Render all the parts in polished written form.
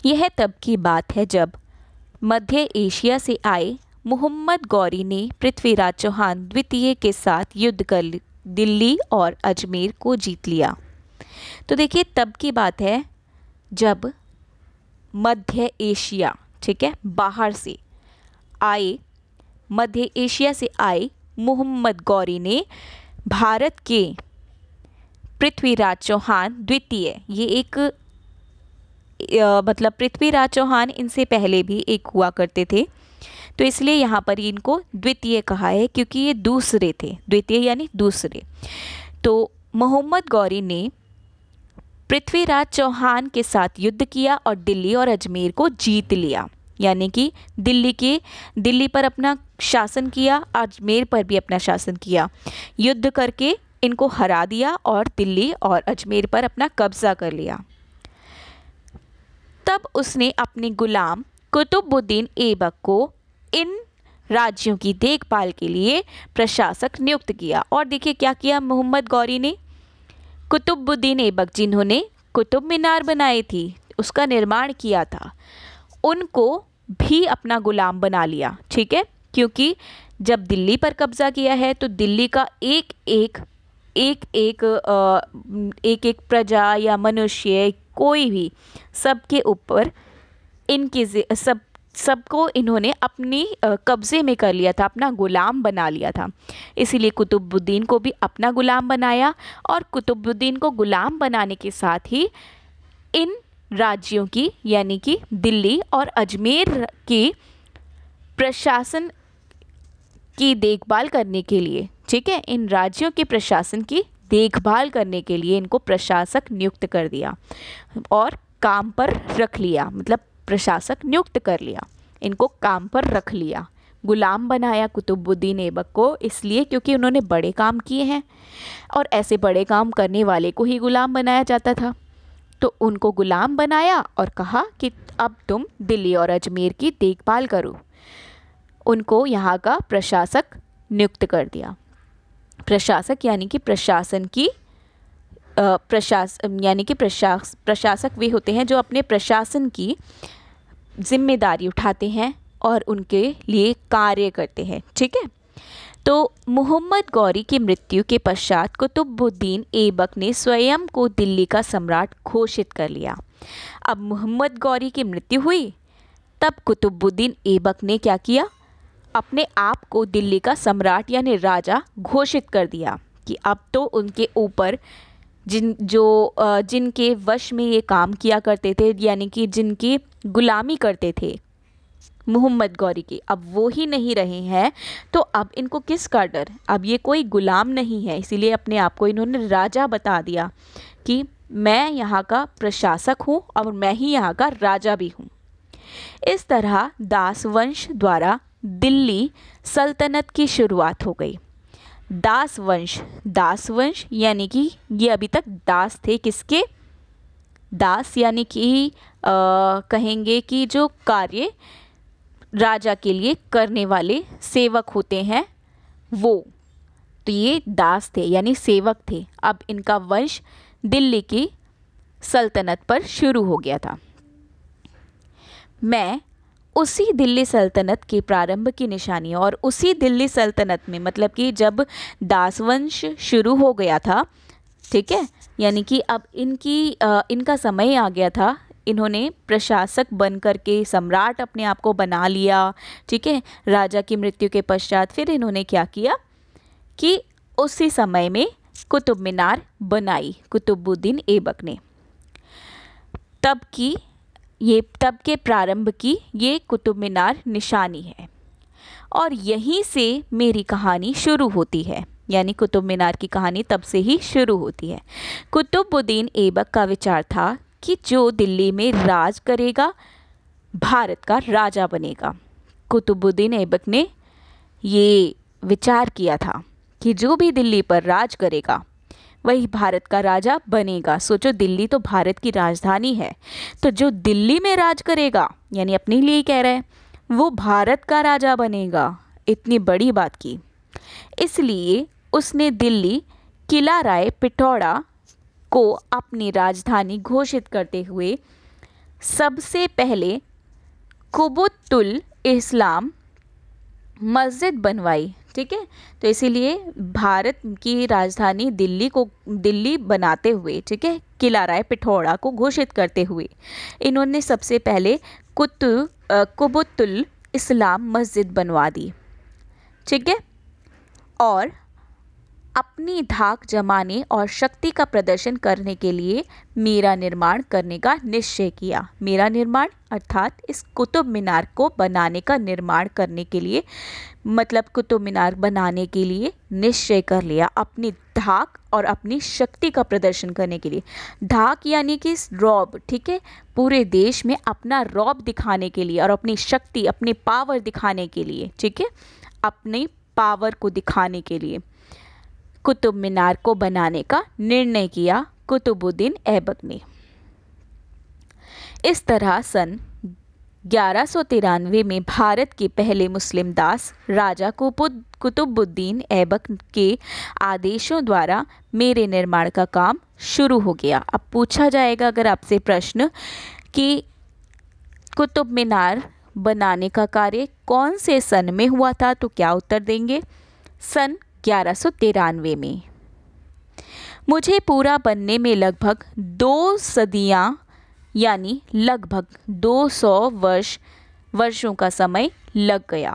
यह तब की बात है जब मध्य एशिया से आए मोहम्मद गौरी ने पृथ्वीराज चौहान द्वितीय के साथ युद्ध कर दिल्ली और अजमेर को जीत लिया। तो देखिए तब की बात है जब मध्य एशिया, ठीक है, बाहर से आए, मध्य एशिया से आए मोहम्मद गौरी ने भारत के पृथ्वीराज चौहान द्वितीय, ये एक मतलब पृथ्वीराज चौहान इनसे पहले भी एक हुआ करते थे, तो इसलिए यहाँ पर इनको द्वितीय कहा है क्योंकि ये दूसरे थे, द्वितीय यानी दूसरे। तो मोहम्मद गौरी ने पृथ्वीराज चौहान के साथ युद्ध किया और दिल्ली और अजमेर को जीत लिया, यानी कि दिल्ली पर अपना शासन किया, अजमेर पर भी अपना शासन किया, युद्ध करके इनको हरा दिया और दिल्ली और अजमेर पर अपना कब्जा कर लिया। तब उसने अपने गुलाम कुतुबुद्दीन ऐबक को इन राज्यों की देखभाल के लिए प्रशासक नियुक्त किया। और देखिए क्या किया मोहम्मद गौरी ने, कुतुबुद्दीन ऐबक जिन्होंने कुतुब मीनार बनाई थी, उसका निर्माण किया था, उनको भी अपना गुलाम बना लिया, ठीक है, क्योंकि जब दिल्ली पर कब्जा किया है तो दिल्ली का एक एक प्रजा या मनुष्य कोई भी, सबके ऊपर इनकी सबको इन्होंने अपनी कब्जे में कर लिया था, अपना गुलाम बना लिया था। इसीलिए कुतुबुद्दीन को भी अपना गुलाम बनाया और कुतुबुद्दीन को गुलाम बनाने के साथ ही इन राज्यों की यानी कि दिल्ली और अजमेर की प्रशासन की देखभाल करने के लिए, ठीक है, इन राज्यों के प्रशासन की देखभाल करने के लिए इनको प्रशासक नियुक्त कर दिया और काम पर रख लिया, मतलब प्रशासक नियुक्त कर लिया, इनको काम पर रख लिया, गुलाम बनाया कुतुबुद्दीन ऐबक को, इसलिए क्योंकि उन्होंने बड़े काम किए हैं और ऐसे बड़े काम करने वाले को ही गुलाम बनाया जाता था। तो उनको गुलाम बनाया और कहा कि अब तुम दिल्ली और अजमेर की देखभाल करो। उनको यहाँ का प्रशासक नियुक्त कर दिया। प्रशासक यानी कि प्रशासन की प्रशासक वे होते हैं जो अपने प्रशासन की जिम्मेदारी उठाते हैं और उनके लिए कार्य करते हैं, ठीक है। तो मोहम्मद गौरी की मृत्यु के पश्चात कुतुबुद्दीन ऐबक ने स्वयं को दिल्ली का सम्राट घोषित कर लिया। अब मोहम्मद गौरी की मृत्यु हुई, तब कुतुबुद्दीन ऐबक ने क्या किया, अपने आप को दिल्ली का सम्राट यानी राजा घोषित कर दिया कि अब तो उनके ऊपर जिनके वश में ये काम किया करते थे, यानी कि जिनकी गुलामी करते थे मोहम्मद गौरी की, अब वो ही नहीं रहे हैं, तो अब इनको किसका डर, अब ये कोई गुलाम नहीं है, इसीलिए अपने आप को इन्होंने राजा बता दिया कि मैं यहाँ का प्रशासक हूँ और मैं ही यहाँ का राजा भी हूँ। इस तरह दास वंश द्वारा दिल्ली सल्तनत की शुरुआत हो गई। दास वंश यानी कि ये अभी तक दास थे, किसके, दास यानी कि कहेंगे कि जो कार्य राजा के लिए करने वाले सेवक होते हैं वो, तो ये दास थे यानी सेवक थे। अब इनका वंश दिल्ली की सल्तनत पर शुरू हो गया था। मैं उसी दिल्ली सल्तनत के प्रारंभ की निशानी और उसी दिल्ली सल्तनत में, मतलब कि जब दासवंश शुरू हो गया था, ठीक है, यानी कि अब इनका समय आ गया था, इन्होंने प्रशासक बन करके सम्राट अपने आप को बना लिया, ठीक है, राजा की मृत्यु के पश्चात फिर इन्होंने क्या किया कि उसी समय में कुतुब मीनार बनाई कुतुबुद्दीन ऐबक ने। तब के प्रारंभ की ये कुतुब मीनार निशानी है और यहीं से मेरी कहानी शुरू होती है, यानी कुतुब मीनार की कहानी तब से ही शुरू होती है। कुतुबुद्दीन ऐबक का विचार था कि जो दिल्ली में राज करेगा भारत का राजा बनेगा। कुतुबुद्दीन ऐबक ने ये विचार किया था कि जो भी दिल्ली पर राज करेगा वही भारत का राजा बनेगा। सोचो, दिल्ली तो भारत की राजधानी है, तो जो दिल्ली में राज करेगा, यानी अपने लिए ही कह रहे हैं, वो भारत का राजा बनेगा। इतनी बड़ी बात की, इसलिए उसने दिल्ली किला राय पिथौरा को अपनी राजधानी घोषित करते हुए सबसे पहले कुबुतुल इस्लाम मस्जिद बनवाई। ठीक है, तो इसीलिए भारत की राजधानी दिल्ली बनाते हुए, ठीक है, किला राय पिथौरा को घोषित करते हुए इन्होंने सबसे पहले कुबुतुल इस्लाम मस्जिद बनवा दी। ठीक है, और अपनी धाक जमाने और शक्ति का प्रदर्शन करने के लिए मेरा निर्माण करने का निश्चय किया। मेरा निर्माण अर्थात इस कुतुब मीनार को बनाने का निर्माण करने के लिए, मतलब कुतुब मीनार बनाने के लिए निश्चय कर लिया, अपनी धाक और अपनी शक्ति का प्रदर्शन करने के लिए। धाक यानी कि रौब, ठीक है, पूरे देश में अपना रौब दिखाने के लिए और अपनी शक्ति, अपनी पावर दिखाने के लिए, ठीक है, अपनी पावर को दिखाने के लिए कुतुब मीनार को बनाने का निर्णय किया कुतुबुद्दीन ऐबक ने। इस तरह सन 1193 में भारत के पहले मुस्लिम दास राजा कुतुबुद्दीन ऐबक के आदेशों द्वारा मेरे निर्माण का काम शुरू हो गया। अब पूछा जाएगा अगर आपसे प्रश्न कि कुतुब मीनार बनाने का कार्य कौन से सन में हुआ था, तो क्या उत्तर देंगे? सन 1193 में। मुझे पूरा बनने में लगभग 2 सदियां यानी लगभग 200 वर्षों का समय लग गया।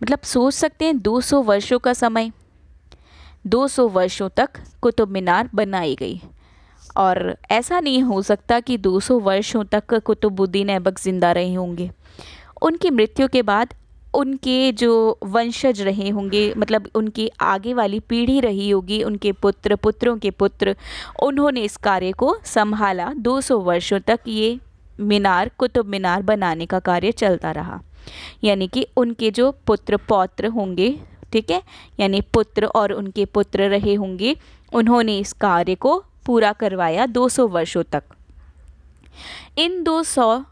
मतलब सोच सकते हैं 200 वर्षों का समय, 200 वर्षों तक कुतुब मीनार बनाई गई। और ऐसा नहीं हो सकता कि 200 वर्षों तक कुतुबुद्दीन ऐबक ज़िंदा रहे होंगे। उनकी मृत्यु के बाद उनके जो वंशज रहे होंगे, मतलब उनकी आगे वाली पीढ़ी रही होगी, उनके पुत्र, पुत्रों के पुत्र, उन्होंने इस कार्य को संभाला। 200 वर्षों तक ये मीनार, कुतुब मीनार बनाने का कार्य चलता रहा। यानी कि उनके जो पुत्र पौत्र होंगे, ठीक है, यानी पुत्र और उनके पुत्र रहे होंगे, उन्होंने इस कार्य को पूरा करवाया 200 वर्षों तक। इन 200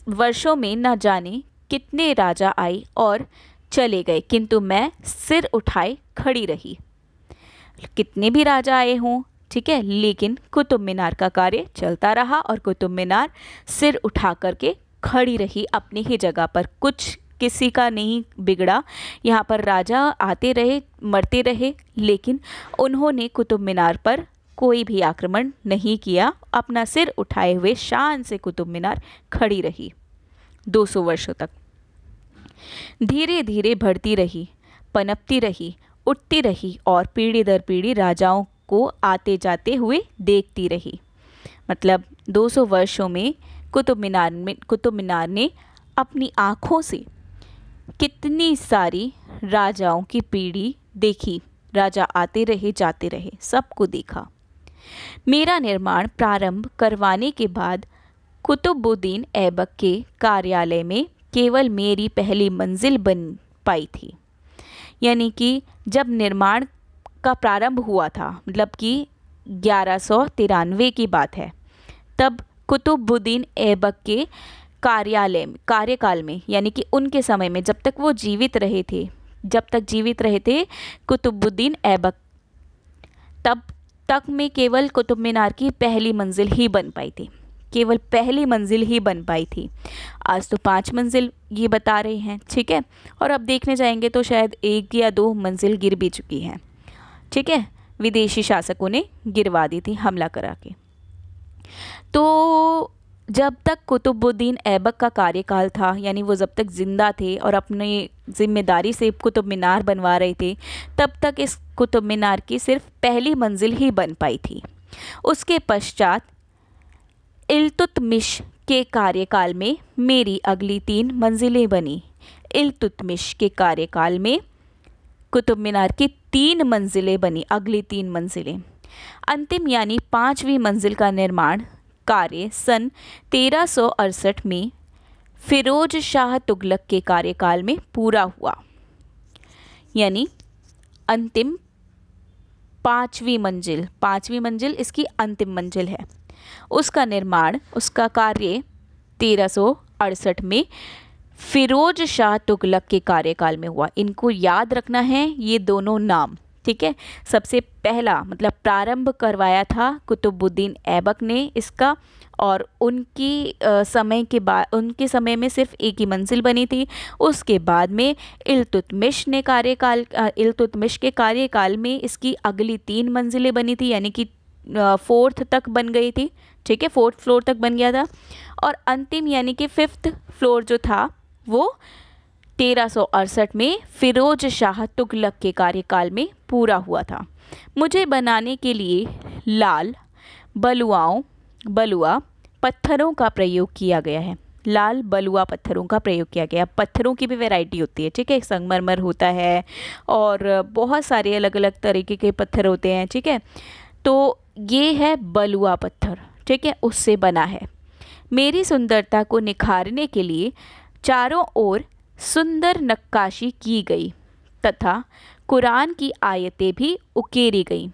वर्षों में न जाने कितने राजा आए और चले गए, किंतु मैं सिर उठाए खड़ी रही। कितने भी राजा आए हों, ठीक है, लेकिन कुतुब मीनार का कार्य चलता रहा और कुतुब मीनार सिर उठा करके खड़ी रही अपनी ही जगह पर। कुछ किसी का नहीं बिगड़ा, यहाँ पर राजा आते रहे, मरते रहे, लेकिन उन्होंने कुतुब मीनार पर कोई भी आक्रमण नहीं किया। अपना सिर उठाए हुए शान से कुतुब मीनार खड़ी रही 200 वर्षों तक। धीरे धीरे बढ़ती रही, पनपती रही, उठती रही और पीढ़ी दर पीढ़ी राजाओं को आते जाते हुए देखती रही। मतलब 200 वर्षों में कुतुब मीनार ने अपनी आँखों से कितनी सारी राजाओं की पीढ़ी देखी। राजा आते रहे, जाते रहे, सबको देखा। मेरा निर्माण प्रारंभ करवाने के बाद कुतुबुद्दीन ऐबक के कार्यालय में केवल मेरी पहली मंजिल बन पाई थी। यानी कि जब निर्माण का प्रारंभ हुआ था, मतलब कि 1193 की बात है, तब कुतुबुद्दीन ऐबक के कार्यकाल में, यानी कि उनके समय में, जब तक वो जीवित रहे थे कुतुबुद्दीन ऐबक, तब तक में केवल कुतुब मीनार की पहली मंजिल ही बन पाई थी। केवल पहली मंजिल ही बन पाई थी। आज तो 5 मंजिल ये बता रहे हैं, ठीक है, और अब देखने जाएंगे तो शायद 1 या 2 मंजिल गिर भी चुकी हैं, ठीक है, विदेशी शासकों ने गिरवा दी थी हमला करा के। तो जब तक कुतुबुद्दीन ऐबक का कार्यकाल था, यानी वो जब तक ज़िंदा थे और अपनी जिम्मेदारी से कुतुब मीनार बनवा रहे थे, तब तक इस कुतुब मीनार की सिर्फ पहली मंजिल ही बन पाई थी। उसके पश्चात इल्तुतमिश के कार्यकाल में मेरी अगली 3 मंजिलें बनी। इल्तुतमिश के कार्यकाल में कुतुब मीनार की 3 मंजिलें बनी, अगली 3 मंजिलें। अंतिम यानी 5वीं मंजिल का निर्माण कार्य सन 1368 में फिरोज शाह तुगलक के कार्यकाल में पूरा हुआ। यानी अंतिम 5वीं मंजिल इसकी अंतिम मंजिल है। उसका निर्माण, उसका कार्य 1368 में फिरोज शाह तुगलक के कार्यकाल में हुआ। इनको याद रखना है ये दोनों नाम, ठीक है। सबसे पहला मतलब प्रारंभ करवाया था कुतुबुद्दीन ऐबक ने इसका, और उनके समय में सिर्फ एक ही मंजिल बनी थी। उसके बाद में इल्तुतमिश के कार्यकाल में इसकी अगली 3 मंजिलें बनी थी, यानी कि 4th तक बन गई थी। ठीक है, 4th फ्लोर तक बन गया था। और अंतिम यानी कि 5th फ्लोर जो था वो 1368 में फिरोज शाह तुगलक के कार्यकाल में पूरा हुआ था। मुझे बनाने के लिए लाल बलुआ पत्थरों का प्रयोग किया गया है। लाल बलुआ पत्थरों का प्रयोग किया गया। पत्थरों की भी वैरायटी होती है, ठीक है, संगमरमर होता है और बहुत सारे अलग अलग तरीके के पत्थर होते हैं। ठीक है, तो ये है बलुआ पत्थर, ठीक है, उससे बना है। मेरी सुंदरता को निखारने के लिए चारों ओर सुंदर नक्काशी की गई तथा कुरान की आयतें भी उकेरी गई।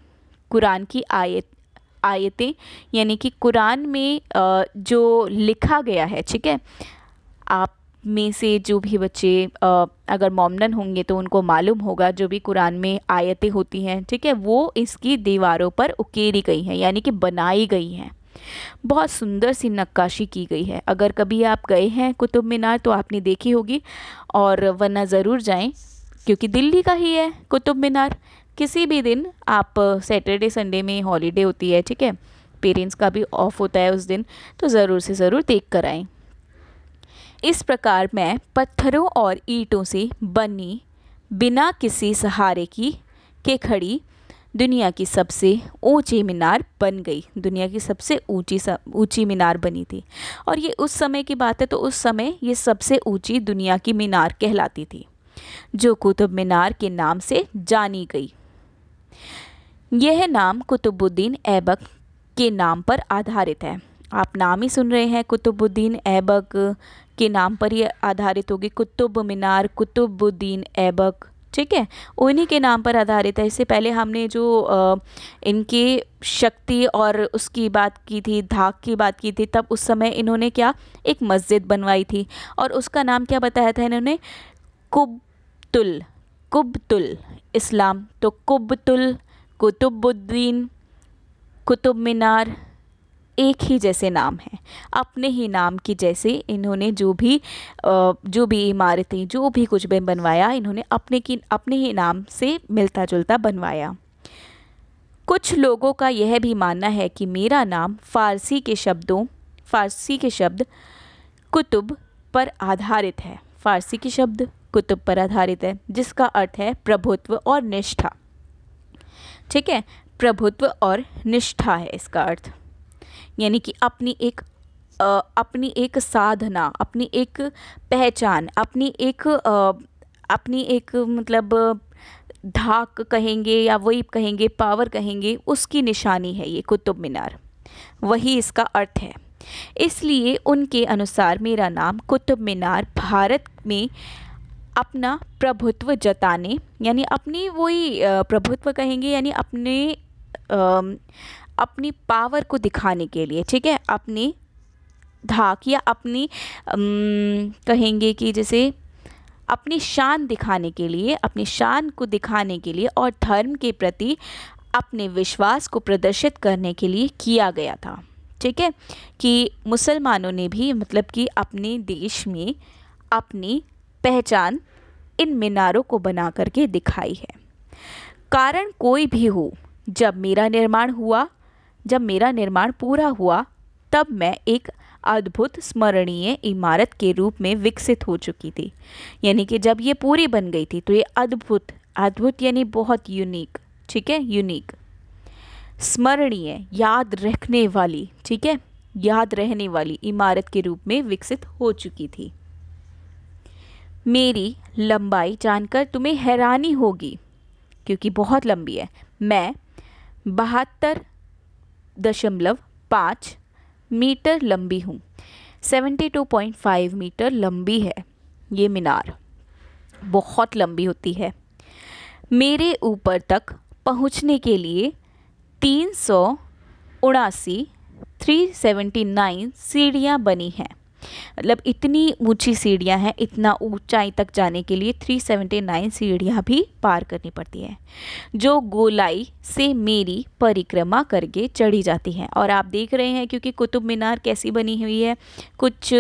कुरान की आयतें यानी कि कुरान में जो लिखा गया है, ठीक है, आप में से जो भी बच्चे अगर मोमनन होंगे तो उनको मालूम होगा, जो भी कुरान में आयतें होती हैं, ठीक है, वो इसकी दीवारों पर उकेरी गई हैं, यानी कि बनाई गई हैं। बहुत सुंदर सी नक्काशी की गई है। अगर कभी आप गए हैं कुतुब मीनार तो आपने देखी होगी, और वरना ज़रूर जाएं, क्योंकि दिल्ली का ही है कुतुब मीनार। किसी भी दिन आप, सैटरडे संडे में हॉलीडे होती है, ठीक है, पेरेंट्स का भी ऑफ होता है उस दिन, तो ज़रूर से ज़रूर देख कर आएँ। इस प्रकार मैं पत्थरों और ईंटों से बनी बिना किसी सहारे के खड़ी दुनिया की सबसे ऊंची मीनार बन गई। दुनिया की सबसे ऊंची मीनार बनी थी। और ये उस समय की बात है, तो उस समय ये सबसे ऊंची दुनिया की मीनार कहलाती थी, जो कुतुब मीनार के नाम से जानी गई। यह नाम कुतुबुद्दीन ऐबक के नाम पर आधारित है। आप नाम ही सुन रहे हैं, कुतुबुद्दीन ऐबक के नाम पर ये आधारित होगी। कुतुब मीनार, कुतुबुद्दीन ऐबक, ठीक है, उन्हीं के नाम पर आधारित है। इससे पहले हमने जो इनकी शक्ति और उसकी बात की थी, धाक की बात की थी, तब उस समय इन्होंने क्या, एक मस्जिद बनवाई थी, और उसका नाम क्या बताया था इन्होंने, कुब्तुल इस्लाम। तो कुब्तुल, कुतुबुद्दीन, कुतुब मीनार एक ही जैसे नाम है। अपने ही नाम की जैसे इन्होंने जो भी इमारतें, जो भी कुछ भी बनवाया, इन्होंने अपने ही नाम से मिलता जुलता बनवाया। कुछ लोगों का यह भी मानना है कि मेरा नाम फारसी के शब्द कुतुब पर आधारित है। फारसी के शब्द कुतुब पर आधारित है, जिसका अर्थ है प्रभुत्व और निष्ठा। ठीक है, प्रभुत्व और निष्ठा है इसका अर्थ, यानी कि अपनी एक साधना, अपनी एक पहचान, अपनी एक मतलब धाक कहेंगे या वही कहेंगे, पावर कहेंगे, उसकी निशानी है ये कुतुब मीनार, वही इसका अर्थ है। इसलिए उनके अनुसार मेरा नाम कुतुब मीनार भारत में अपना प्रभुत्व जताने, यानी अपनी वही प्रभुत्व कहेंगे, यानी अपनी पावर को दिखाने के लिए, ठीक है, अपनी धाक या अपनी कहेंगे कि जैसे अपनी शान दिखाने के लिए, अपनी शान को दिखाने के लिए और धर्म के प्रति अपने विश्वास को प्रदर्शित करने के लिए किया गया था। ठीक है, कि मुसलमानों ने भी मतलब कि अपने देश में अपनी पहचान इन मीनारों को बना करके दिखाई है। कारण कोई भी हो, जब मेरा निर्माण पूरा हुआ, तब मैं एक अद्भुत स्मरणीय इमारत के रूप में विकसित हो चुकी थी। यानी कि जब ये पूरी बन गई थी तो ये अद्भुत यानी बहुत यूनिक, ठीक है, यूनिक, स्मरणीय, याद रखने वाली, ठीक है, याद रहने वाली इमारत के रूप में विकसित हो चुकी थी। मेरी लंबाई जानकर तुम्हें हैरानी होगी, क्योंकि बहुत लंबी है। मैं 72.5 मीटर लंबी हूँ। 72.5 मीटर लंबी है ये मीनार, बहुत लंबी होती है। मेरे ऊपर तक पहुँचने के लिए 379 सीढ़ियाँ बनी हैं। मतलब इतनी ऊंची सीढ़ियां हैं, इतना ऊंचाई तक जाने के लिए 379 सीढ़ियां भी पार करनी पड़ती है, जो गोलाई से मेरी परिक्रमा करके चढ़ी जाती हैं। और आप देख रहे हैं क्योंकि कुतुब मीनार कैसी बनी हुई है, कुछ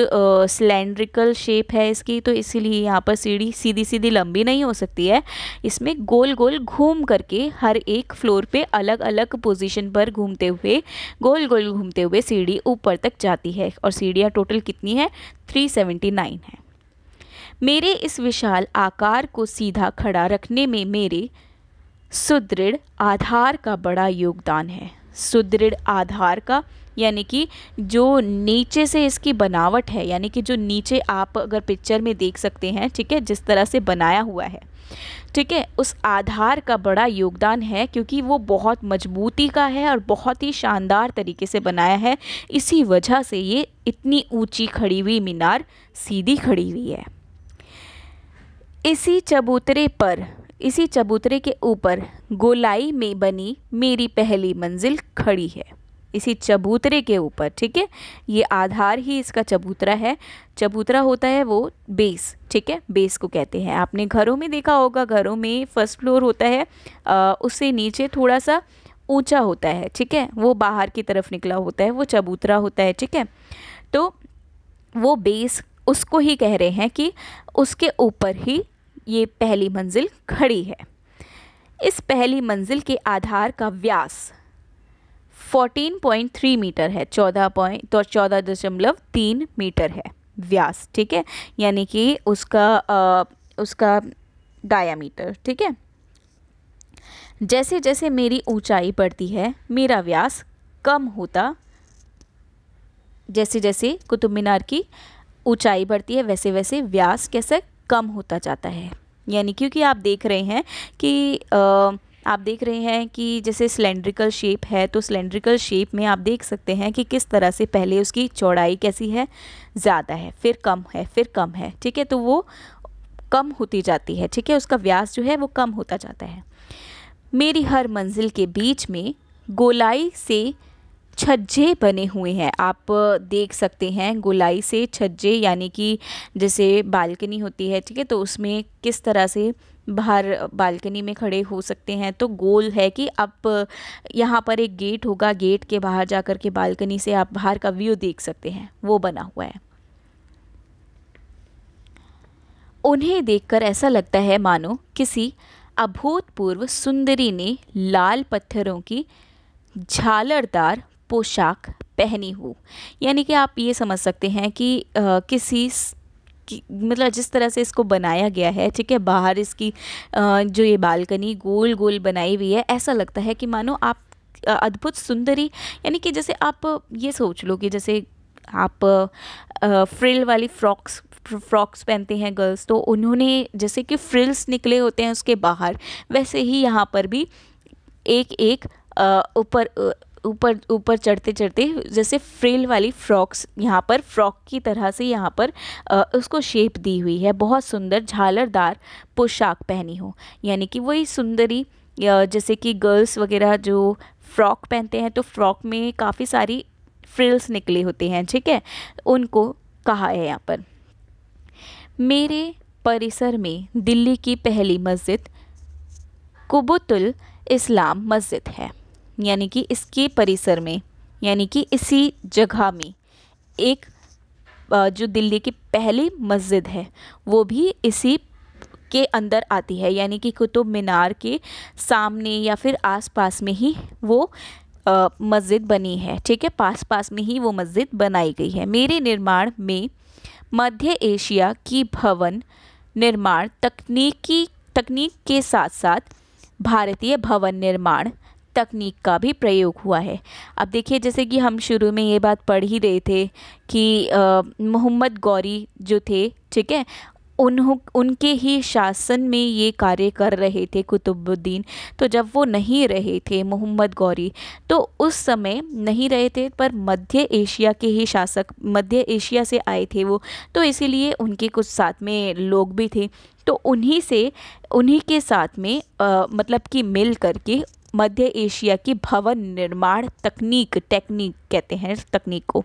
सिलेंड्रिकल शेप है इसकी, तो इसीलिए यहाँ पर सीढ़ी सीधी सीधी लंबी नहीं हो सकती है, इसमें गोल गोल घूम करके हर एक फ्लोर पे अलग अलग पोजीशन पर घूमते हुए, गोल गोल घूमते हुए सीढ़ी ऊपर तक जाती है। और सीढ़ियाँ टोटल कितनी है? 379 है। मेरे इस विशाल आकार को सीधा खड़ा रखने में मेरे सुदृढ़ आधार का बड़ा योगदान है। सुदृढ़ आधार का यानी कि जो नीचे से इसकी बनावट है, यानी कि जो नीचे आप अगर पिक्चर में देख सकते हैं, ठीक है, जिस तरह से बनाया हुआ है, ठीक है, उस आधार का बड़ा योगदान है, क्योंकि वो बहुत मजबूती का है और बहुत ही शानदार तरीके से बनाया है। इसी वजह से ये इतनी ऊंची खड़ी हुई मीनार सीधी खड़ी हुई है। इसी चबूतरे के ऊपर गोलाई में बनी मेरी पहली मंजिल खड़ी है। इसी चबूतरे के ऊपर, ठीक है, ये आधार ही इसका चबूतरा है। चबूतरा होता है वो बेस, ठीक है, बेस को कहते हैं। आपने घरों में देखा होगा, घरों में फर्स्ट फ्लोर होता है, उससे नीचे थोड़ा सा ऊंचा होता है, ठीक है, वो बाहर की तरफ निकला होता है, वो चबूतरा होता है, ठीक है। तो वो बेस, उसको ही कह रहे हैं कि उसके ऊपर ही ये पहली मंजिल खड़ी है। इस पहली मंजिल के आधार का व्यास 14.3 मीटर है, 14.3 मीटर है व्यास, ठीक है, यानी कि उसका डायामीटर, ठीक है। जैसे जैसे मेरी ऊंचाई बढ़ती है, मेरा व्यास कम होता, जैसे जैसे कुतुब मीनार की ऊंचाई बढ़ती है वैसे वैसे व्यास कैसे कम होता जाता है। यानी क्योंकि आप देख रहे हैं कि जैसे सिलेंड्रिकल शेप है, तो सिलेंड्रिकल शेप में आप देख सकते हैं कि किस तरह से पहले उसकी चौड़ाई कैसी है, ज़्यादा है, फिर कम है, फिर कम है, ठीक है, तो वो कम होती जाती है, ठीक है, उसका व्यास जो है वो कम होता जाता है। मेरी हर मंजिल के बीच में गोलाई से छज्जे बने हुए हैं। आप देख सकते हैं गोलाई से छज्जे, यानी कि जैसे बालकनी होती है, ठीक है, तो उसमें किस तरह से बाहर बालकनी में खड़े हो सकते हैं, तो गोल है कि आप यहाँ पर एक गेट होगा, गेट के बाहर जाकर के बालकनी से आप बाहर का व्यू देख सकते हैं, वो बना हुआ है। उन्हें देखकर ऐसा लगता है मानो किसी अभूतपूर्व सुंदरी ने लाल पत्थरों की झालरदार पोशाक पहनी हो। यानी कि आप ये समझ सकते हैं कि मतलब जिस तरह से इसको बनाया गया है, ठीक है, बाहर इसकी जो ये बालकनी गोल गोल बनाई हुई है, ऐसा लगता है कि मानो आप अद्भुत सुंदरी, यानी कि जैसे आप ये सोच लो कि जैसे आप फ्रिल वाली फ्रॉक्स पहनते हैं गर्ल्स, तो उन्होंने जैसे कि फ्रिल्स निकले होते हैं उसके बाहर, वैसे ही यहाँ पर भी एक एक ऊपर चढ़ते चढ़ते जैसे फ्रिल वाली फ्रॉक्स, यहाँ पर फ्रॉक की तरह से यहाँ पर उसको शेप दी हुई है, बहुत सुंदर झालरदार पोशाक पहनी हो। यानी कि वही सुंदरी, जैसे कि गर्ल्स वगैरह जो फ्रॉक पहनते हैं, तो फ्रॉक में काफ़ी सारी फ्रिल्स निकले होते हैं, ठीक है, उनको कहा है यहाँ पर। मेरे परिसर में दिल्ली की पहली मस्जिद कुबुतुल इस्लाम मस्जिद है। यानी कि इसके परिसर में, यानी कि इसी जगह में एक जो दिल्ली की पहली मस्जिद है वो भी इसी के अंदर आती है। यानी कि कुतुब मीनार के सामने या फिर आसपास में ही वो मस्जिद बनी है, ठीक है, पास में ही वो मस्जिद बनाई गई है। मेरे निर्माण में मध्य एशिया की भवन निर्माण तकनीक के साथ साथ भारतीय भवन निर्माण तकनीक का भी प्रयोग हुआ है। अब देखिए, जैसे कि हम शुरू में ये बात पढ़ ही रहे थे कि मोहम्मद गौरी जो थे, ठीक है, उनके ही शासन में ये कार्य कर रहे थे कुतुबुद्दीन। तो जब वो नहीं रहे थे मोहम्मद गौरी, तो उस समय नहीं रहे थे, पर मध्य एशिया के ही शासक मध्य एशिया से आए थे वो, तो इसीलिए उनके कुछ साथ में लोग भी थे, तो उन्हीं के साथ में मतलब कि मिल करके मध्य एशिया की भवन निर्माण टेक्निक कहते हैं तकनीक को,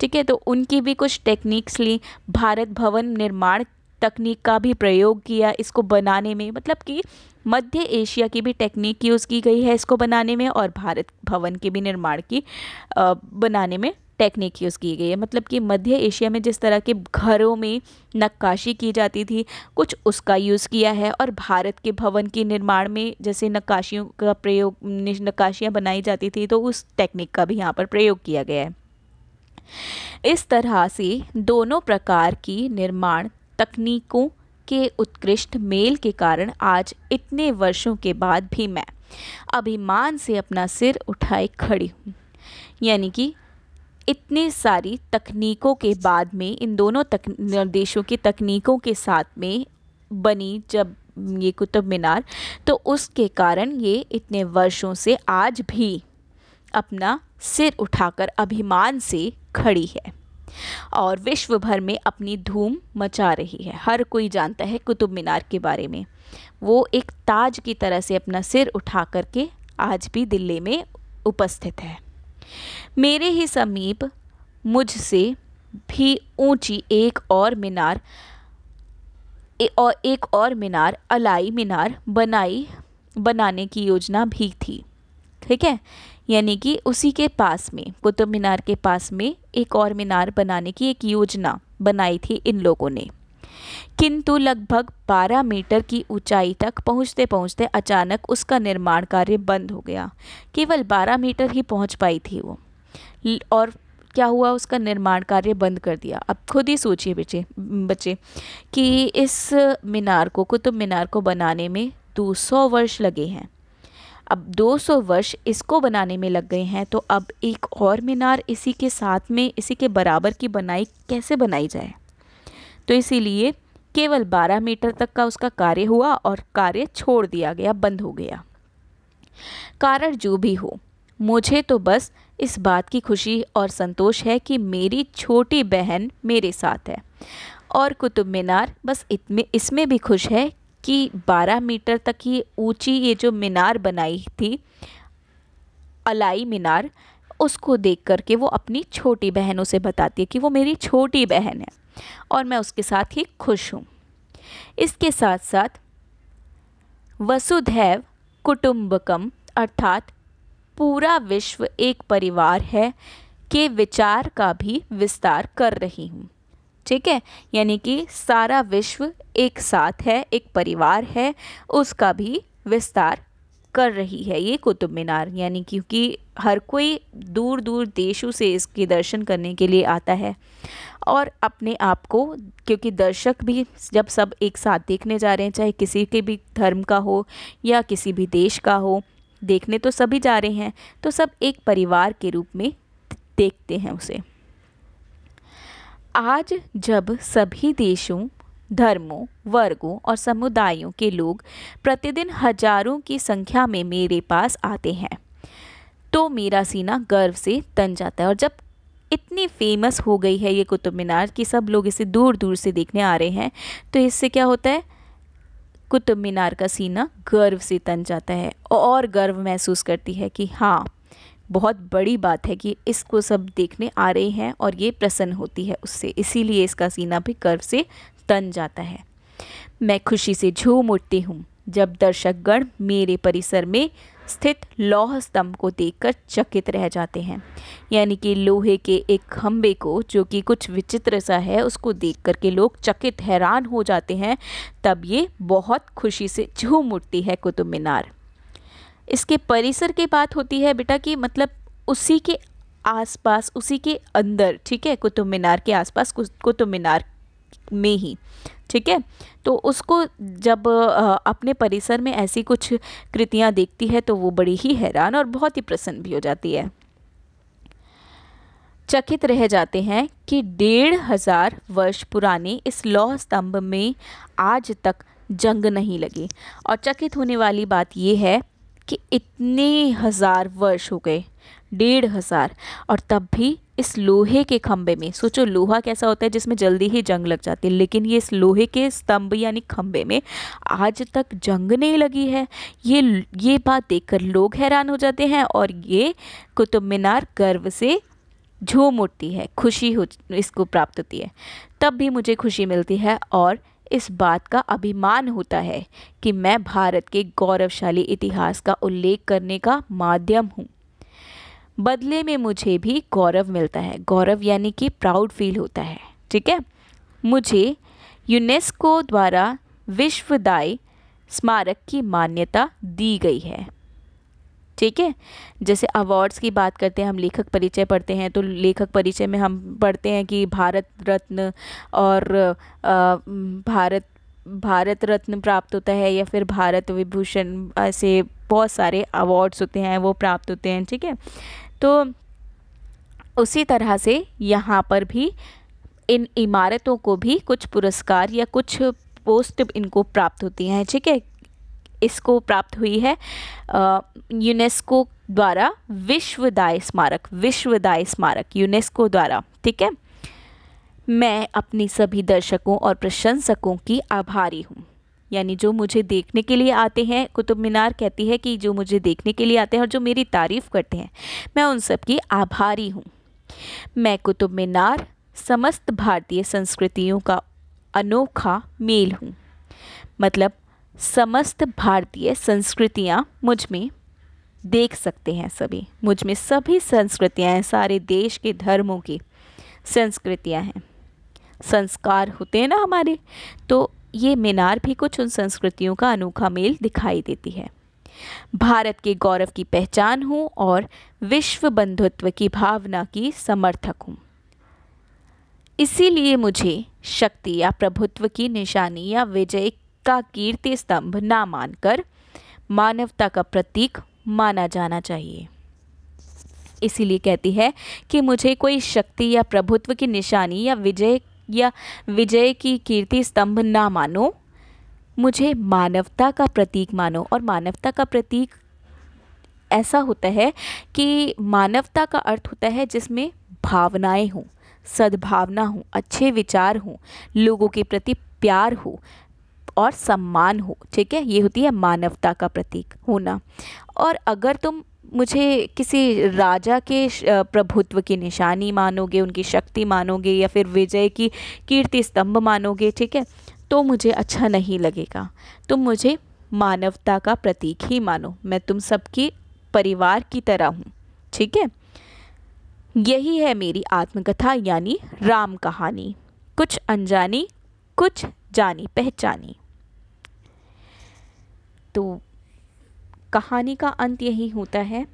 ठीक है। तो उनकी भी कुछ टेक्निक्स ली, भारत भवन निर्माण तकनीक का भी प्रयोग किया इसको बनाने में, मतलब कि मध्य एशिया की भी टेक्निक यूज़ की गई है इसको बनाने में, और भारत भवन के भी निर्माण की बनाने में टेक्निक यूज़ की गई है। मतलब कि मध्य एशिया में जिस तरह के घरों में नक्काशी की जाती थी कुछ उसका यूज़ किया है, और भारत के भवन के निर्माण में जैसे नक्काशियों का प्रयोग, नक्काशियाँ बनाई जाती थी तो उस टेक्निक का भी यहाँ पर प्रयोग किया गया है। इस तरह से दोनों प्रकार की निर्माण तकनीकों के उत्कृष्ट मेल के कारण आज इतने वर्षों के बाद भी मैं अभिमान से अपना सिर उठाए खड़ी हूँ। यानी कि इतनी सारी तकनीकों के बाद में, इन दोनों देशों की तकनीकों के साथ में बनी जब ये कुतुब मीनार, तो उसके कारण ये इतने वर्षों से आज भी अपना सिर उठाकर अभिमान से खड़ी है और विश्व भर में अपनी धूम मचा रही है। हर कोई जानता है कुतुब मीनार के बारे में। वो एक ताज की तरह से अपना सिर उठा करके आज भी दिल्ली में उपस्थित है। मेरे ही समीप मुझसे भी ऊंची एक और मीनार अलाई मीनार बनाने की योजना भी थी, ठीक है। यानी कि उसी के पास में, कुतुब मीनार के पास में एक और मीनार बनाने की एक योजना बनाई थी इन लोगों ने। किंतु लगभग 12 मीटर की ऊंचाई तक पहुंचते पहुंचते अचानक उसका निर्माण कार्य बंद हो गया। केवल 12 मीटर ही पहुंच पाई थी वो, और क्या हुआ, उसका निर्माण कार्य बंद कर दिया। अब खुद ही सोचिए बच्चे कि इस मीनार को, कुतुब मीनार को बनाने में 200 वर्ष लगे हैं। अब 200 वर्ष इसको बनाने में लग गए हैं, तो अब एक और मीनार इसी के साथ में, इसी के बराबर की कैसे बनाई जाए। तो इसीलिए केवल 12 मीटर तक का उसका कार्य हुआ और कार्य छोड़ दिया गया, बंद हो गया। कारण जो भी हो, मुझे तो बस इस बात की खुशी और संतोष है कि मेरी छोटी बहन मेरे साथ है, और कुतुब मीनार बस इसमें भी खुश है कि 12 मीटर तक की ऊंची ये जो मीनार बनाई थी अलाई मीनार, उसको देख कर के वो अपनी छोटी बहनों से बताती है कि वो मेरी छोटी बहन है और मैं उसके साथ ही खुश हूँ। इसके साथ साथ वसुधैव कुटुंबकम अर्थात पूरा विश्व एक परिवार है के विचार का भी विस्तार कर रही हूँ, ठीक है। यानी कि सारा विश्व एक साथ है, एक परिवार है, उसका भी विस्तार कर रही है ये कुतुब मीनार। यानी क्योंकि हर कोई दूर दूर देशों से इसके दर्शन करने के लिए आता है, और अपने आप को, क्योंकि दर्शक भी जब सब एक साथ देखने जा रहे हैं, चाहे किसी के भी धर्म का हो या किसी भी देश का हो, देखने तो सभी जा रहे हैं, तो सब एक परिवार के रूप में देखते हैं उसे। आज जब सभी देशों, धर्मों, वर्गों और समुदायों के लोग प्रतिदिन हजारों की संख्या में मेरे पास आते हैं, तो मेरा सीना गर्व से तन जाता है। और जब इतनी फेमस हो गई है ये कुतुब मीनार कि सब लोग इसे दूर दूर से देखने आ रहे हैं, तो इससे क्या होता है, कुतुब मीनार का सीना गर्व से तन जाता है और गर्व महसूस करती है कि हाँ, बहुत बड़ी बात है कि इसको सब देखने आ रहे हैं, और ये प्रसन्न होती है उससे, इसीलिए इसका सीना भी गर्व से तन जाता है। मैं खुशी से झूम उठती हूँ जब दर्शकगण मेरे परिसर में स्थित लौह स्तंभ को देखकर चकित रह जाते हैं। यानी कि लोहे के एक खंबे को, जो कि कुछ विचित्र सा है, उसको देख कर के लोग चकित, हैरान हो जाते हैं। तब ये बहुत खुशी से झूम उठती है कुतुब मीनार। इसके परिसर की बात होती है बेटा कि मतलब उसी के आसपास, उसी के अंदर, ठीक है, कुतुब मीनार के आसपास, कुतुब मीनार में ही, ठीक है। तो उसको जब अपने परिसर में ऐसी कुछ कृतियां देखती है तो वो बड़ी ही हैरान और बहुत ही प्रसन्न भी हो जाती है। चकित रह जाते हैं कि 1500 वर्ष पुराने इस लौह स्तंभ में आज तक जंग नहीं लगी। और चकित होने वाली बात यह है कि इतने 1000 वर्ष हो गए, 1500। और तब भी इस लोहे के खंबे में, सोचो लोहा कैसा होता है जिसमें जल्दी ही जंग लग जाती है, लेकिन ये इस लोहे के स्तंभ यानी खंबे में आज तक जंग नहीं लगी है। ये बात देखकर लोग हैरान हो जाते हैं और ये कुतुब मीनार गर्व से झूम उठती है, खुशी हो इसको प्राप्त होती है। तब भी मुझे खुशी मिलती है और इस बात का अभिमान होता है कि मैं भारत के गौरवशाली इतिहास का उल्लेख करने का माध्यम हूँ। बदले में मुझे भी गौरव मिलता है, गौरव यानी कि प्राउड फील होता है, ठीक है। मुझे यूनेस्को द्वारा विश्वदायी स्मारक की मान्यता दी गई है, ठीक है। जैसे अवार्ड्स की बात करते हैं, हम लेखक परिचय पढ़ते हैं, तो लेखक परिचय में हम पढ़ते हैं कि भारत रत्न और भारत रत्न प्राप्त होता है या फिर भारत विभूषण, ऐसे बहुत सारे अवार्ड्स होते हैं वो प्राप्त होते हैं, ठीक है। तो उसी तरह से यहाँ पर भी इन इमारतों को भी कुछ पुरस्कार या कुछ पोस्ट इनको प्राप्त होती हैं, ठीक है। इसको प्राप्त हुई है यूनेस्को द्वारा विश्वदायी स्मारक यूनेस्को द्वारा, ठीक है। मैं अपनी सभी दर्शकों और प्रशंसकों की आभारी हूँ, यानी जो मुझे देखने के लिए आते हैं, कुतुब मीनार कहती है कि जो मुझे देखने के लिए आते हैं और जो मेरी तारीफ़ करते हैं, मैं उन सब की आभारी हूँ। मैं कुतुब मीनार समस्त भारतीय संस्कृतियों का अनोखा मेल हूँ, मतलब समस्त भारतीय संस्कृतियाँ मुझ में देख सकते हैं, सभी मुझ में सभी संस्कृतियाँ हैं, सारे देश के धर्मों की संस्कृतियाँ हैं, संस्कार होते हैं ना हमारे, तो ये मीनार भी कुछ उन संस्कृतियों का अनोखा मेल दिखाई देती है। भारत के गौरव की पहचान हूँ और विश्व बंधुत्व की भावना की समर्थक हूँ। इसीलिए मुझे शक्ति या प्रभुत्व की निशानी या विजय का कीर्ति स्तंभ ना मानकर मानवता का प्रतीक माना जाना चाहिए। इसीलिए कहती है कि मुझे कोई शक्ति या प्रभुत्व की निशानी या विजय की कीर्ति स्तंभ ना मानो, मुझे मानवता का प्रतीक मानो। और मानवता का प्रतीक ऐसा होता है कि मानवता का अर्थ होता है जिसमें भावनाएं हों, सद्भावना हो, अच्छे विचार हों, लोगों के प्रति प्यार हो और सम्मान हो, ठीक है। ये होती है मानवता का प्रतीक होना। और अगर तुम मुझे किसी राजा के प्रभुत्व की निशानी मानोगे, उनकी शक्ति मानोगे या फिर विजय की कीर्ति स्तंभ मानोगे, ठीक है, तो मुझे अच्छा नहीं लगेगा। तुम मुझे मानवता का प्रतीक ही मानो, मैं तुम सबकी परिवार की तरह हूँ, ठीक है। यही है मेरी आत्मकथा यानी राम कहानी, कुछ अनजानी कुछ जानी पहचानी। तो कहानी का अंत यही होता है।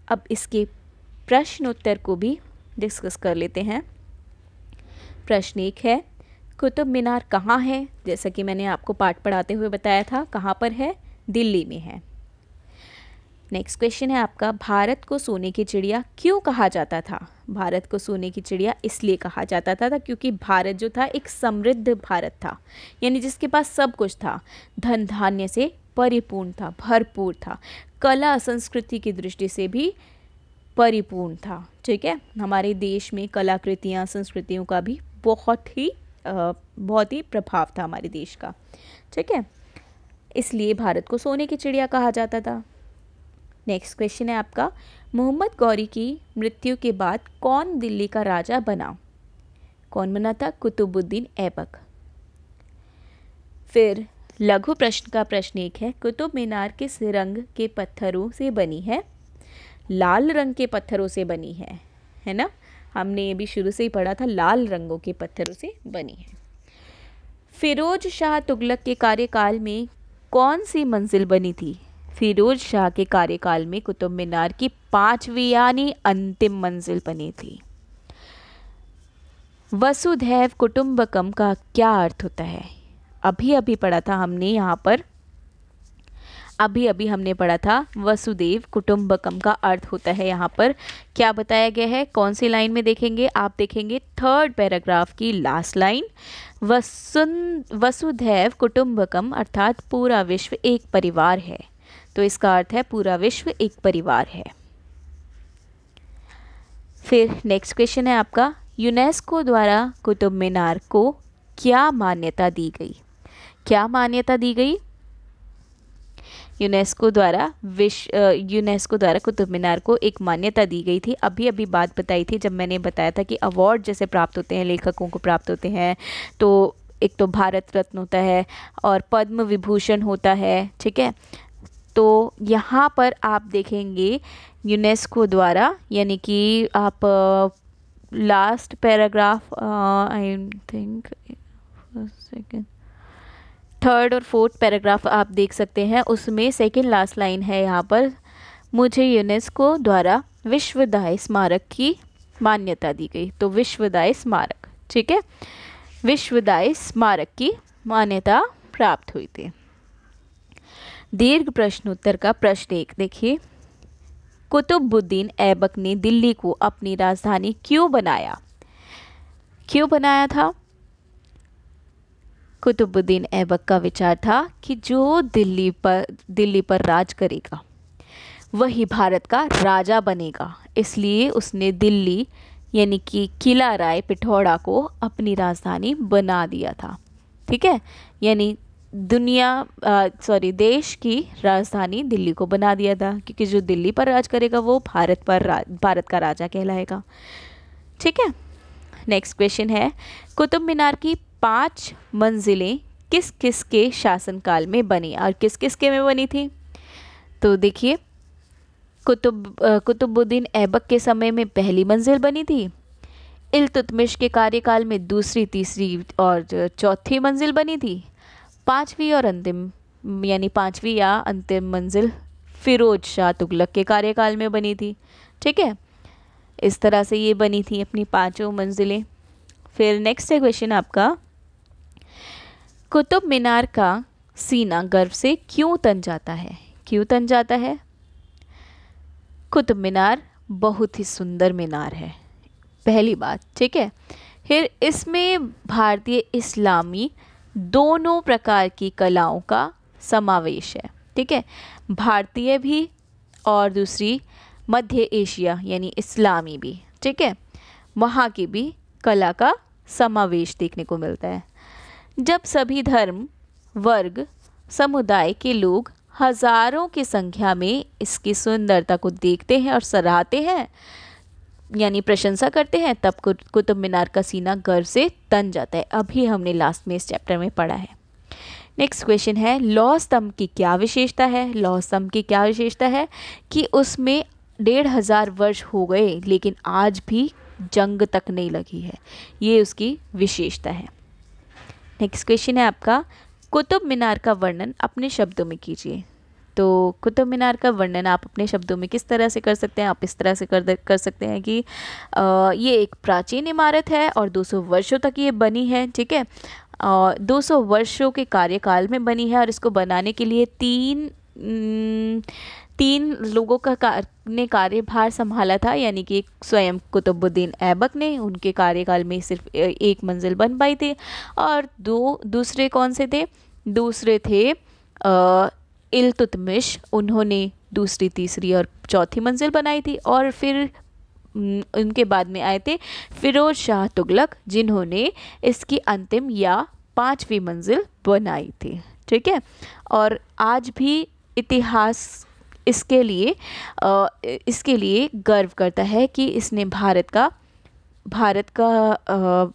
अब इसके प्रश्न उत्तर को भी डिस्कस कर लेते हैं। प्रश्न 1 है, कुतुब मीनार कहाँ है? जैसा कि मैंने आपको पाठ पढ़ाते हुए बताया था, कहाँ पर है? दिल्ली में है। नेक्स्ट क्वेश्चन है आपका, भारत को सोने की चिड़िया क्यों कहा जाता था? भारत को सोने की चिड़िया इसलिए कहा जाता था क्योंकि भारत जो था एक समृद्ध भारत था, यानी जिसके पास सब कुछ था, धन धान्य से परिपूर्ण था, भरपूर था, कला संस्कृति की दृष्टि से भी परिपूर्ण था, ठीक है। हमारे देश में कलाकृतियाँ संस्कृतियों का भी बहुत ही प्रभाव था हमारे देश का, ठीक है। इसलिए भारत को सोने की चिड़िया कहा जाता था। नेक्स्ट क्वेश्चन है आपका, मोहम्मद गौरी की मृत्यु के बाद कौन दिल्ली का राजा बना? कौन बना था? कुतुबुद्दीन ऐबक। फिर लघु प्रश्न का प्रश्न 1 है, कुतुब मीनार किस रंग के पत्थरों से बनी है? लाल रंग के पत्थरों से बनी है ना। हमने ये भी शुरू से ही पढ़ा था, लाल रंगों के पत्थरों से बनी है। फिरोज शाह तुगलक के कार्यकाल में कौन सी मंजिल बनी थी? फिरोज शाह के कार्यकाल में कुतुब मीनार की 5वीं यानी अंतिम मंजिल बनी थी। वसुधैव कुटुंबकम का क्या अर्थ होता है? अभी पढ़ा था हमने, यहाँ पर अभी हमने पढ़ा था वसुदेव कुटुंबकम का अर्थ होता है, यहाँ पर क्या बताया गया है? कौन सी लाइन में देखेंगे? आप देखेंगे 3rd पैराग्राफ की लास्ट लाइन, वसुधैव कुटुंबकम अर्थात पूरा विश्व एक परिवार है। तो इसका अर्थ है पूरा विश्व एक परिवार है। फिर नेक्स्ट क्वेश्चन है आपका, यूनेस्को द्वारा कुतुब मीनार को क्या मान्यता दी गई? क्या मान्यता दी गई? यूनेस्को द्वारा कुतुब मीनार को एक मान्यता दी गई थी। अभी अभी बात बताई थी जब मैंने बताया था कि अवार्ड जैसे प्राप्त होते हैं, लेखकों को प्राप्त होते हैं, तो एक तो भारत रत्न होता है और पद्म विभूषण होता है, ठीक है। तो यहाँ पर आप देखेंगे यूनेस्को द्वारा, यानी कि आप last paragraph, I think second, third और फोर्थ पैराग्राफ आप देख सकते हैं, उसमें सेकेंड लास्ट लाइन है यहाँ पर, मुझे यूनेस्को द्वारा विश्वदाय स्मारक की मान्यता दी गई। तो विश्वदाय स्मारक, ठीक है, विश्वदाय स्मारक की मान्यता प्राप्त हुई थी। दीर्घ प्रश्नोत्तर का प्रश्न 1 देखिए, कुतुबुद्दीन ऐबक ने दिल्ली को अपनी राजधानी क्यों बनाया? क्यों बनाया था? कुतुबुद्दीन ऐबक का विचार था कि जो दिल्ली पर राज करेगा वही भारत का राजा बनेगा, इसलिए उसने दिल्ली यानी कि किला राय पिथौरा को अपनी राजधानी बना दिया था, ठीक है। यानी देश की राजधानी दिल्ली को बना दिया था, क्योंकि जो दिल्ली पर राज करेगा वो भारत का राजा कहलाएगा, ठीक है। नेक्स्ट क्वेश्चन है, कुतुब मीनार की 5 मंजिलें किस किस के शासनकाल में बनी और किस किस के में बनी थी? तो देखिए, कुतुबुद्दीन ऐबक के समय में पहली मंजिल बनी थी, इल्तुतमिश के कार्यकाल में दूसरी, तीसरी और चौथी मंजिल बनी थी, पांचवी या अंतिम मंजिल फिरोज शाह तुगलक के कार्यकाल में बनी थी, ठीक है। इस तरह से ये बनी थी अपनी 5 मंजिलें। फिर नेक्स्ट है क्वेश्चन आपका, कुतुब मीनार का सीना गर्व से क्यों तन जाता है? क्यों तन जाता है? कुतुब मीनार बहुत ही सुंदर मीनार है, पहली बात, ठीक है। फिर इसमें भारतीय इस्लामी दोनों प्रकार की कलाओं का समावेश है, ठीक है, भारतीय भी और दूसरी मध्य एशिया यानी इस्लामी भी, ठीक है, वहाँ की भी कला का समावेश देखने को मिलता है। जब सभी धर्म, वर्ग, समुदाय के लोग हजारों की संख्या में इसकी सुंदरता को देखते हैं और सराहते हैं, यानी प्रशंसा करते हैं, तब कुतुब मीनार का सीना गर्व से तन जाता है। अभी हमने लास्ट में इस चैप्टर में पढ़ा है। नेक्स्ट क्वेश्चन है, लौह स्तंभ की क्या विशेषता है? लौह स्तंभ की क्या विशेषता है कि उसमें 1500 वर्ष हो गए लेकिन आज भी जंग तक नहीं लगी है, ये उसकी विशेषता है। नेक्स्ट क्वेश्चन है आपका, कुतुब मीनार का वर्णन अपने शब्दों में कीजिए। तो कुतुब मीनार का वर्णन आप अपने शब्दों में किस तरह से कर सकते हैं? आप इस तरह से कर सकते हैं कि ये एक प्राचीन इमारत है और 200 वर्षों तक ये बनी है, ठीक है, 200 वर्षों के कार्यकाल में बनी है और इसको बनाने के लिए तीन लोगों ने कार्यभार संभाला था, यानी कि स्वयं कुतुबुद्दीन ऐबक ने, उनके कार्यकाल में सिर्फ एक मंजिल बन पाई थी, और दूसरे कौन से थे? दूसरे थे इल्तुतमिश, उन्होंने दूसरी, तीसरी और चौथी मंजिल बनाई थी, और फिर उनके बाद में आए थे फिरोज शाह तुगलक, जिन्होंने इसकी अंतिम या 5वीं मंजिल बनाई थी, ठीक है। और आज भी इतिहास इसके लिए गर्व करता है कि इसने भारत का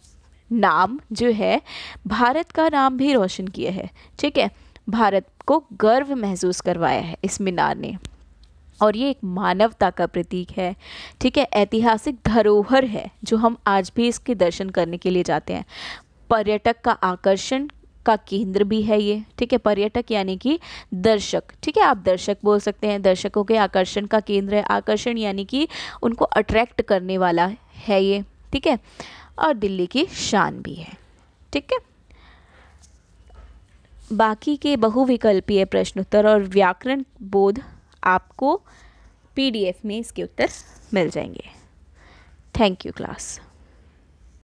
नाम जो है, भारत का नाम भी रोशन किया है, ठीक है, भारत को गर्व महसूस करवाया है इस मीनार ने, और ये एक मानवता का प्रतीक है, ठीक है, ऐतिहासिक धरोहर है जो हम आज भी इसके दर्शन करने के लिए जाते हैं। पर्यटक का आकर्षण का केंद्र भी है ये, ठीक है, पर्यटक यानी कि दर्शक, ठीक है, आप दर्शक बोल सकते हैं, दर्शकों के आकर्षण का केंद्र है, आकर्षण यानी कि उनको अट्रैक्ट करने वाला है ये, ठीक है, और दिल्ली की शान भी है, ठीक है। बाकी के बहुविकल्पीय प्रश्नोत्तर और व्याकरण बोध आपको PDF में इसके उत्तर मिल जाएंगे। Thank you class.